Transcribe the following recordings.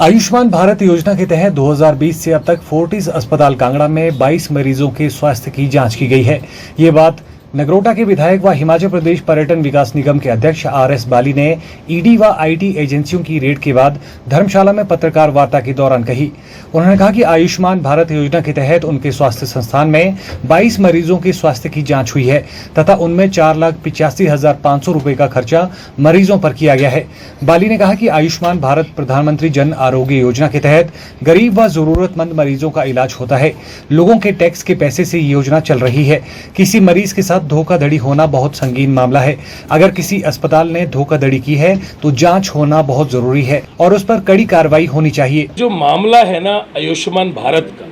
आयुष्मान भारत योजना के तहत 2020 से अब तक फोर्टिस अस्पताल कांगड़ा में 22 मरीजों के स्वास्थ्य की जांच की गई है। ये बात नगरोटा के विधायक व हिमाचल प्रदेश पर्यटन विकास निगम के अध्यक्ष आर.एस. बाली ने ईडी व आईटी एजेंसियों की रेड के बाद धर्मशाला में पत्रकार वार्ता के दौरान कही। उन्होंने कहा कि आयुष्मान भारत योजना के तहत उनके स्वास्थ्य संस्थान में 22 मरीजों के स्वास्थ्य की जांच हुई है तथा उनमें 4,85,500 रुपए का खर्चा मरीजों पर किया गया है। बाली ने कहा कि आयुष्मान भारत प्रधानमंत्री जन आरोग्य योजना के तहत गरीब व जरूरतमंद मरीजों का इलाज होता है। लोगों के टैक्स के पैसे से ये योजना चल रही है। किसी मरीज के साथ धोखाधड़ी होना बहुत संगीन मामला है। अगर किसी अस्पताल ने धोखाधड़ी की है तो जांच होना बहुत जरूरी है और उस पर कड़ी कार्रवाई होनी चाहिए। जो मामला है ना आयुष्मान भारत का,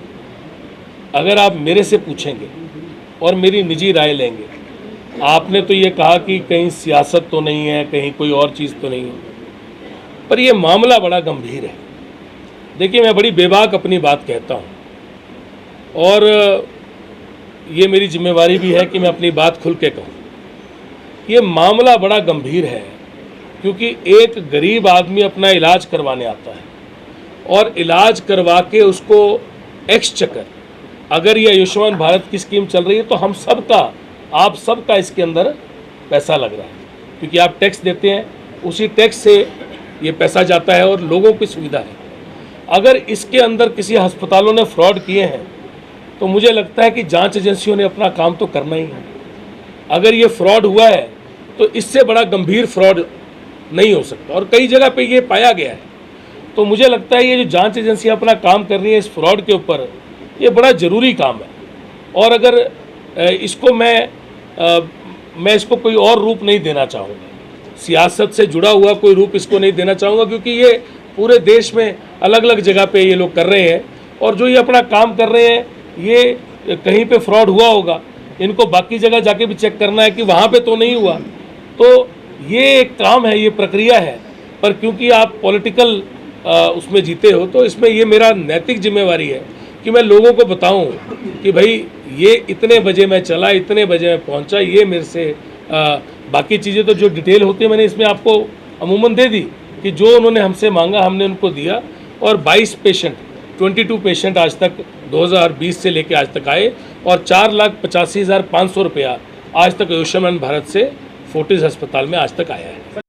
अगर आप मेरे से पूछेंगे और मेरी निजी राय लेंगे, आपने तो ये कहा कि कहीं सियासत तो नहीं है, कहीं कोई और चीज़ तो नहीं है, पर यह मामला बड़ा गंभीर है। देखिए, मैं बड़ी बेबाक अपनी बात कहता हूँ और ये मेरी जिम्मेवारी भी है कि मैं अपनी बात खुल के कहूँ। ये मामला बड़ा गंभीर है क्योंकि एक गरीब आदमी अपना इलाज करवाने आता है और इलाज करवा के उसको एक्सचेकर, अगर ये आयुष्मान भारत की स्कीम चल रही है तो हम सबका, आप सबका इसके अंदर पैसा लग रहा है क्योंकि आप टैक्स देते हैं, उसी टैक्स से ये पैसा जाता है और लोगों की सुविधा है। अगर इसके अंदर किसी अस्पतालों ने फ्रॉड किए हैं तो मुझे लगता है कि जांच एजेंसियों ने अपना काम तो करना ही है। अगर ये फ्रॉड हुआ है तो इससे बड़ा गंभीर फ्रॉड नहीं हो सकता और कई जगह पे ये पाया गया है। तो मुझे लगता है ये जो जांच एजेंसियां अपना काम कर रही है इस फ्रॉड के ऊपर, ये बड़ा ज़रूरी काम है और अगर इसको मैं इसको कोई और रूप नहीं देना चाहूँगा, सियासत से जुड़ा हुआ कोई रूप इसको नहीं देना चाहूँगा क्योंकि ये पूरे देश में अलग अलग जगह पे ये लोग कर रहे हैं और जो ये अपना काम कर रहे हैं ये कहीं पे फ्रॉड हुआ होगा, इनको बाकी जगह जाके भी चेक करना है कि वहाँ पे तो नहीं हुआ। तो ये एक काम है, ये प्रक्रिया है, पर क्योंकि आप पॉलिटिकल उसमें जीते हो तो इसमें ये मेरा नैतिक जिम्मेवारी है कि मैं लोगों को बताऊं कि भाई ये इतने बजे मैं चला, इतने बजे मैं पहुंचा, ये मेरे से बाकी चीज़ें तो जो डिटेल होती है मैंने इसमें आपको अमूमन दे दी कि जो उन्होंने हमसे मांगा हमने उनको दिया और 22 पेशेंट आज तक 2020 से लेके आज तक आए और 4,85,500 रुपया आज तक आयुष्मान भारत से फोर्टिस अस्पताल में आज तक आया है।